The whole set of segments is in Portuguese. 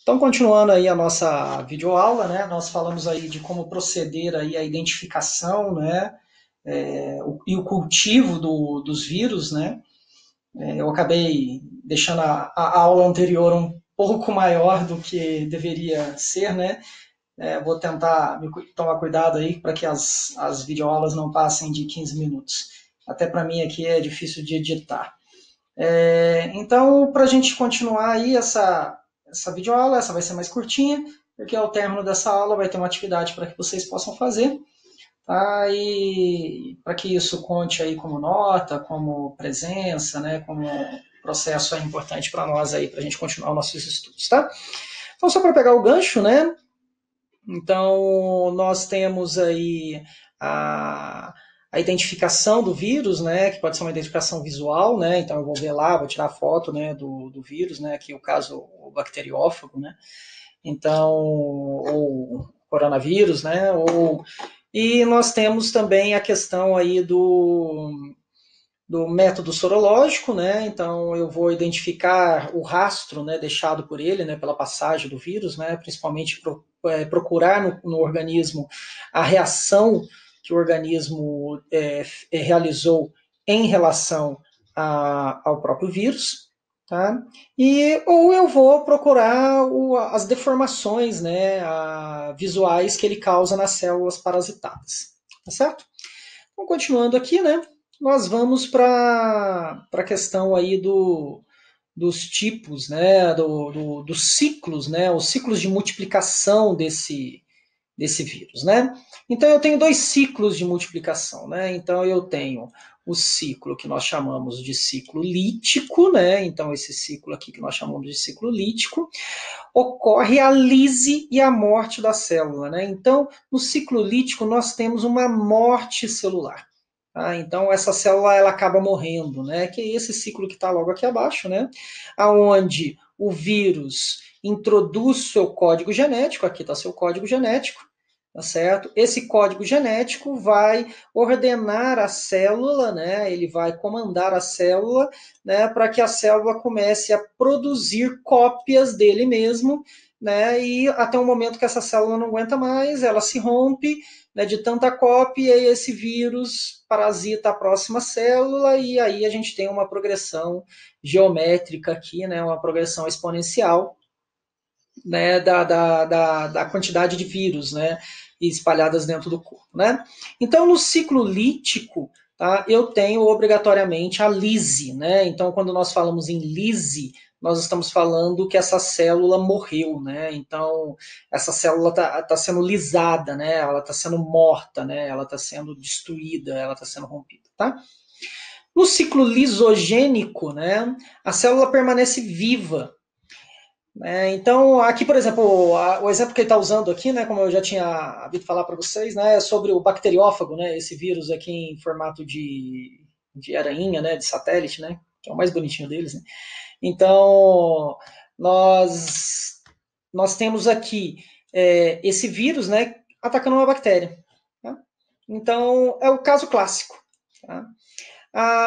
Então, continuando aí a nossa videoaula, né, nós falamos aí de como proceder aí a identificação, né, e o cultivo dos vírus, né. Eu acabei deixando a aula anterior um pouco maior do que deveria ser, né. Vou tentar tomar cuidado aí para que as videoaulas não passem de 15 minutos. Até para mim aqui é difícil de editar. Então, para a gente continuar aí essa videoaula, essa vai ser mais curtinha, porque ao término dessa aula vai ter uma atividade para que vocês possam fazer, tá? E para que isso conte aí como nota, como presença, né? Como processo é importante para nós aí, para a gente continuar os nossos estudos, tá? Então, só para pegar o gancho, né? Então, nós temos aí a identificação do vírus, né, que pode ser uma identificação visual, né, então eu vou ver lá, vou tirar foto, né, do vírus, né, aqui o caso, o bacteriófago, né, então, ou coronavírus, né, e nós temos também a questão aí do método sorológico, né? Então eu vou identificar o rastro, né, deixado por ele, né, pela passagem do vírus, né, principalmente procurar no organismo a reação que o organismo realizou em relação ao próprio vírus, tá? Ou eu vou procurar as deformações, né, visuais que ele causa nas células parasitadas, tá certo? Então, continuando aqui, né, nós vamos para a questão aí dos tipos, né, dos ciclos, né, os ciclos de multiplicação desse vírus, né? Então eu tenho dois ciclos de multiplicação, né? Então eu tenho o ciclo que nós chamamos de ciclo lítico, né? Então esse ciclo aqui que nós chamamos de ciclo lítico, ocorre a lise e a morte da célula, né? Então no ciclo lítico nós temos uma morte celular. Tá? Então essa célula ela acaba morrendo, né? Que é esse ciclo que está logo aqui abaixo, né? Aonde o vírus introduz seu código genético, aqui está seu código genético, tá certo? Esse código genético vai ordenar a célula, né? Ele vai comandar a célula, né? Para que a célula comece a produzir cópias dele mesmo, né? E até o momento que essa célula não aguenta mais, ela se rompe, né, de tanta cópia, e esse vírus parasita a próxima célula, e aí a gente tem uma progressão geométrica aqui, né, uma progressão exponencial, né, da quantidade de vírus, né, espalhadas dentro do corpo, né. Então, no ciclo lítico, tá, eu tenho obrigatoriamente a lise, né. Então, quando nós falamos em lise, nós estamos falando que essa célula morreu, né. Então, essa célula tá sendo lisada, né. Ela está sendo morta, né. Ela está sendo destruída, ela está sendo rompida, tá. No ciclo lisogênico, né, a célula permanece viva. Então, aqui, por exemplo, o exemplo que ele está usando aqui, né, como eu já tinha havido falar para vocês, né, é sobre o bacteriófago, né, esse vírus aqui em formato de aranha, né, de satélite, né, que é o mais bonitinho deles. Né. Então, nós temos aqui esse vírus, né, atacando uma bactéria. Tá? Então, é o caso clássico. Tá?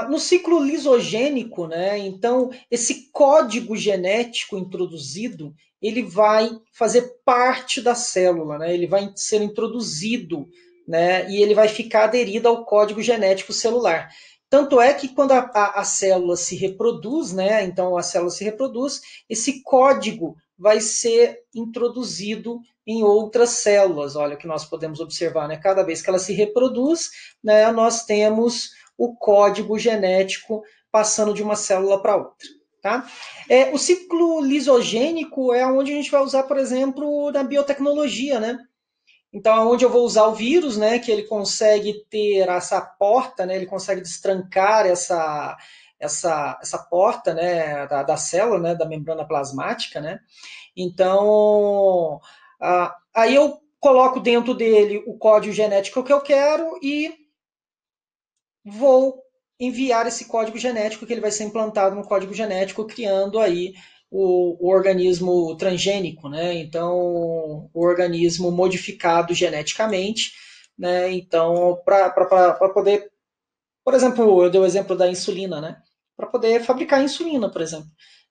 No ciclo lisogênico, né, então, esse código genético introduzido, ele vai fazer parte da célula, né, ele vai ser introduzido, né, e ele vai ficar aderido ao código genético celular. Tanto é que quando a célula se reproduz, né, então a célula se reproduz, esse código vai ser introduzido em outras células. Olha o que nós podemos observar, né, cada vez que ela se reproduz, né, nós temos o código genético passando de uma célula para outra. Tá? O ciclo lisogênico é onde a gente vai usar, por exemplo, na biotecnologia, né? Então, é onde eu vou usar o vírus, né, que ele consegue ter essa porta, né, ele consegue destrancar essa porta, né, da célula, né, da membrana plasmática, né? Então, aí eu coloco dentro dele o código genético que eu quero e vou enviar esse código genético, que ele vai ser implantado no código genético, criando aí o organismo transgênico, né? Então, o organismo modificado geneticamente, né? Então, para poder, por exemplo, eu dei o exemplo da insulina, né? Para poder fabricar insulina, por exemplo.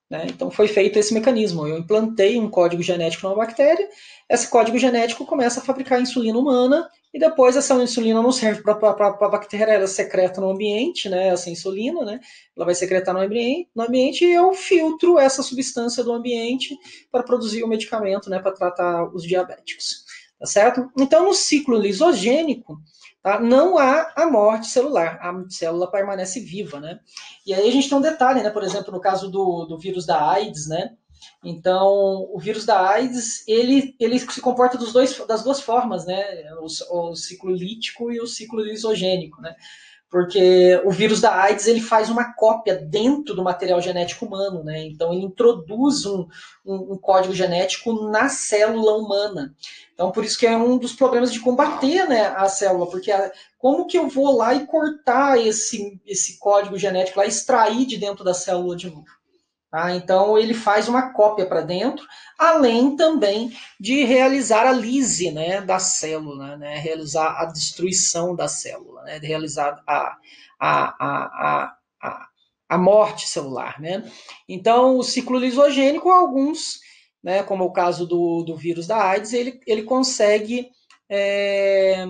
né? Então foi feito esse mecanismo. Eu implantei um código genético numa bactéria, esse código genético começa a fabricar insulina humana, e depois essa insulina não serve para a bactéria, ela secreta no ambiente, né? Essa insulina, né? Ela vai secretar no ambiente e eu filtro essa substância do ambiente para produzir o medicamento, né? Para tratar os diabéticos. Tá certo? Então, no ciclo lisogênico, tá? Não há a morte celular, a célula permanece viva, né? E aí a gente tem um detalhe, né? Por exemplo, no caso do vírus da AIDS, né? Então, o vírus da AIDS, ele se comporta das duas formas, né? O ciclo lítico e o ciclo lisogênico, né? Porque o vírus da AIDS ele faz uma cópia dentro do material genético humano, né? Então ele introduz um código genético na célula humana. Então por isso que é um dos problemas de combater, né, a célula, porque como que eu vou lá e cortar esse código genético lá, extrair de dentro da célula de novo? Tá? Então ele faz uma cópia para dentro, além também de realizar a lise, né, da célula, né, realizar a destruição da célula, né, realizar a morte celular. Né? Então o ciclo lisogênico, alguns, né, como é o caso do vírus da AIDS, ele consegue é,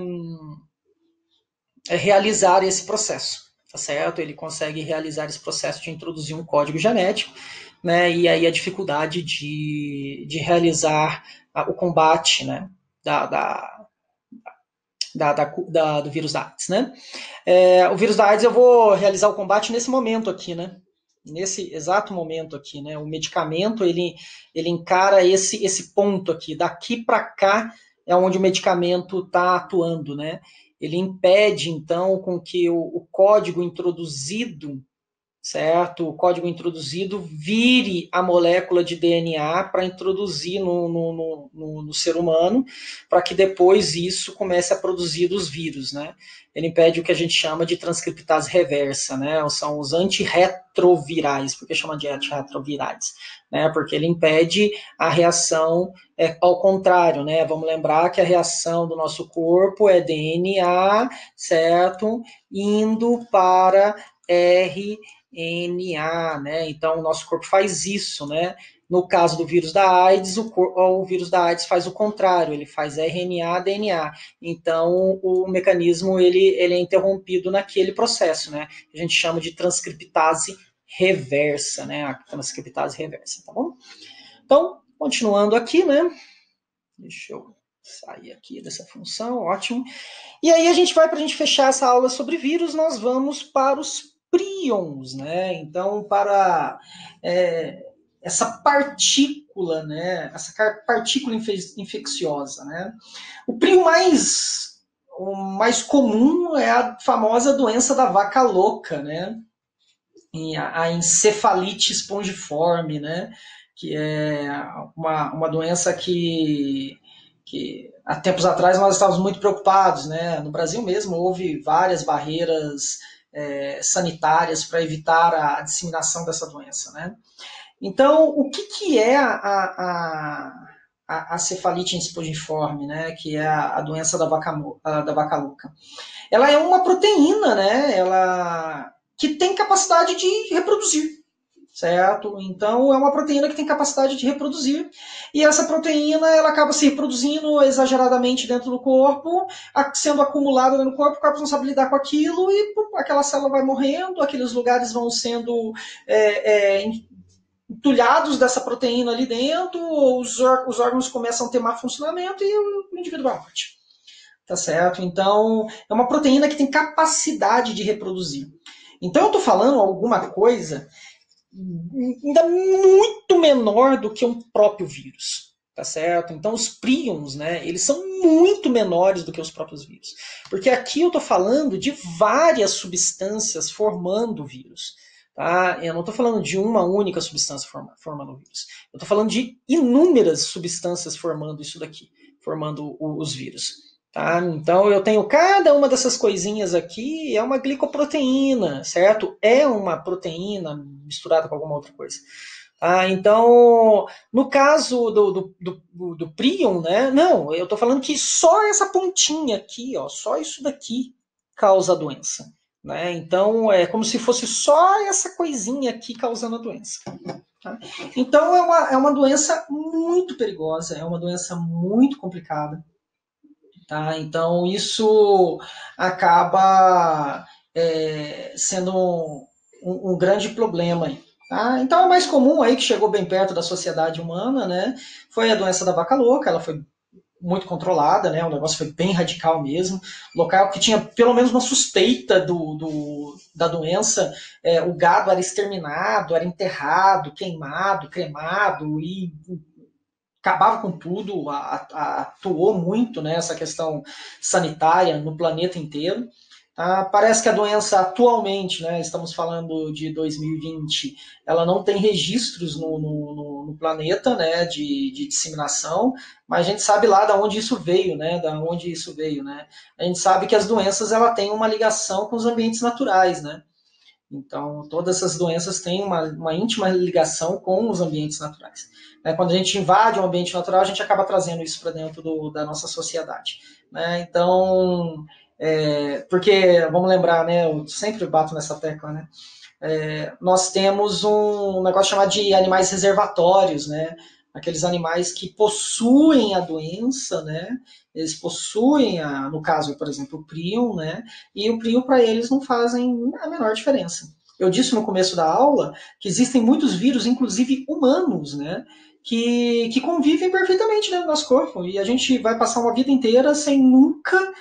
realizar esse processo. Tá certo? Ele consegue realizar esse processo de introduzir um código genético, né? E aí a dificuldade de realizar o combate, né? Do vírus da AIDS, né? O vírus da AIDS eu vou realizar o combate nesse momento aqui, né? Nesse exato momento aqui, né? O medicamento ele encara esse ponto aqui, daqui para cá é onde o medicamento está atuando, né? Ele impede então com que o código introduzido, certo? O código introduzido vire a molécula de DNA para introduzir no ser humano, para que depois isso comece a produzir os vírus, né? Ele impede o que a gente chama de transcriptase reversa, né? São os antirretrovirais. Por que chama de antirretrovirais? Né? Porque ele impede a reação ao contrário, né? Vamos lembrar que a reação do nosso corpo é DNA, certo? Indo para RNA, né? Então o nosso corpo faz isso, né? No caso do vírus da AIDS, o vírus da AIDS faz o contrário, ele faz RNA, DNA. Então o mecanismo ele é interrompido naquele processo, né? A gente chama de transcriptase reversa, né? A transcriptase reversa, tá bom? Então, continuando aqui, né? Deixa eu sair aqui dessa função, ótimo. E aí a gente vai, para a gente fechar essa aula sobre vírus, nós vamos para os prions, né? Então, para essa partícula, né? Essa partícula infecciosa, né? O prion o mais comum é a famosa doença da vaca louca, né? E a encefalite espongiforme, né? Que é uma doença que há tempos atrás nós estávamos muito preocupados, né? No Brasil mesmo houve várias barreiras sanitárias para evitar a disseminação dessa doença, né? Então, o que é a cefalite espongiforme, né? Que é a doença da vaca louca? Ela é uma proteína, né? Ela que tem capacidade de reproduzir, certo? Então é uma proteína que tem capacidade de reproduzir e essa proteína ela acaba se reproduzindo exageradamente dentro do corpo, sendo acumulada no corpo, o corpo não sabe lidar com aquilo e aquela célula vai morrendo, aqueles lugares vão sendo entulhados dessa proteína ali dentro, os órgãos começam a ter má funcionamento e o indivíduo vai à morte. Tá certo? Então é uma proteína que tem capacidade de reproduzir. Então eu estou falando alguma coisa ainda muito menor do que um próprio vírus, tá certo? Então os prions, né, eles são muito menores do que os próprios vírus, porque aqui eu estou falando de várias substâncias formando o vírus, tá? Eu não estou falando de uma única substância formando o vírus, eu estou falando de inúmeras substâncias formando isso daqui, formando os vírus. Tá? Então eu tenho cada uma dessas coisinhas aqui, é uma glicoproteína, certo? É uma proteína misturada com alguma outra coisa. Tá? Então, no caso do prion, né? Não, eu estou falando que só essa pontinha aqui, ó, só isso daqui causa a doença. Né? Então é como se fosse só essa coisinha aqui causando a doença. Tá? Então, é uma doença muito perigosa, é uma doença muito complicada. Tá? Então, isso acaba sendo um grande problema aí. Tá? Então, a mais comum aí, que chegou bem perto da sociedade humana, né, foi a doença da vaca louca. Ela foi muito controlada, né? O negócio foi bem radical mesmo. Local que tinha pelo menos uma suspeita da doença, o gado era exterminado, era enterrado, queimado, cremado e acabava com tudo, atuou muito, né, essa questão sanitária no planeta inteiro. Parece que a doença atualmente, né, estamos falando de 2020, ela não tem registros no planeta, né, de disseminação, mas a gente sabe lá de onde isso veio, né, da onde isso veio, né. A gente sabe que as doenças ela têm uma ligação com os ambientes naturais, né. Então, todas essas doenças têm uma íntima ligação com os ambientes naturais. Quando a gente invade um ambiente natural, a gente acaba trazendo isso para dentro da nossa sociedade. Então, porque, vamos lembrar, né, eu sempre bato nessa tecla, né, nós temos um negócio chamado de animais reservatórios, né, aqueles animais que possuem a doença, né, eles possuem, no caso, por exemplo, o prion, né, e o prion para eles não fazem a menor diferença. Eu disse no começo da aula que existem muitos vírus, inclusive humanos, né, que convivem perfeitamente dentro do nosso corpo, e a gente vai passar uma vida inteira sem nunca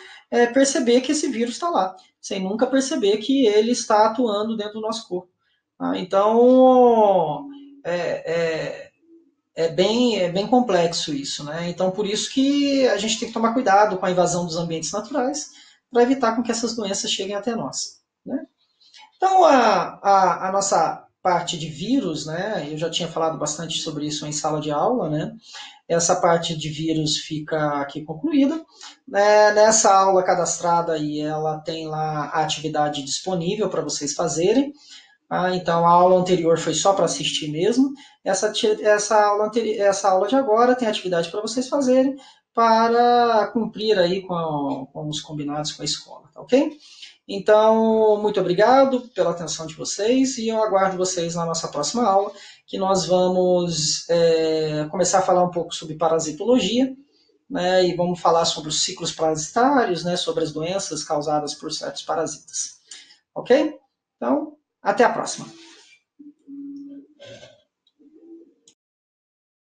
perceber que esse vírus está lá, sem nunca perceber que ele está atuando dentro do nosso corpo. Então, é, é, é bem complexo isso, né? Então, por isso que a gente tem que tomar cuidado com a invasão dos ambientes naturais para evitar com que essas doenças cheguem até nós, né? Então, a nossa parte de vírus, né? Eu já tinha falado bastante sobre isso em sala de aula, né? Essa parte de vírus fica aqui concluída. Nessa aula cadastrada aí, ela tem lá a atividade disponível para vocês fazerem. Então a aula anterior foi só para assistir mesmo. Essa aula de agora tem atividade para vocês fazerem para cumprir aí com os combinados com a escola, tá ok? Então, muito obrigado pela atenção de vocês e eu aguardo vocês na nossa próxima aula, que nós vamos começar a falar um pouco sobre parasitologia, né, e vamos falar sobre os ciclos parasitários, né, sobre as doenças causadas por certos parasitas. Ok? Então, até a próxima.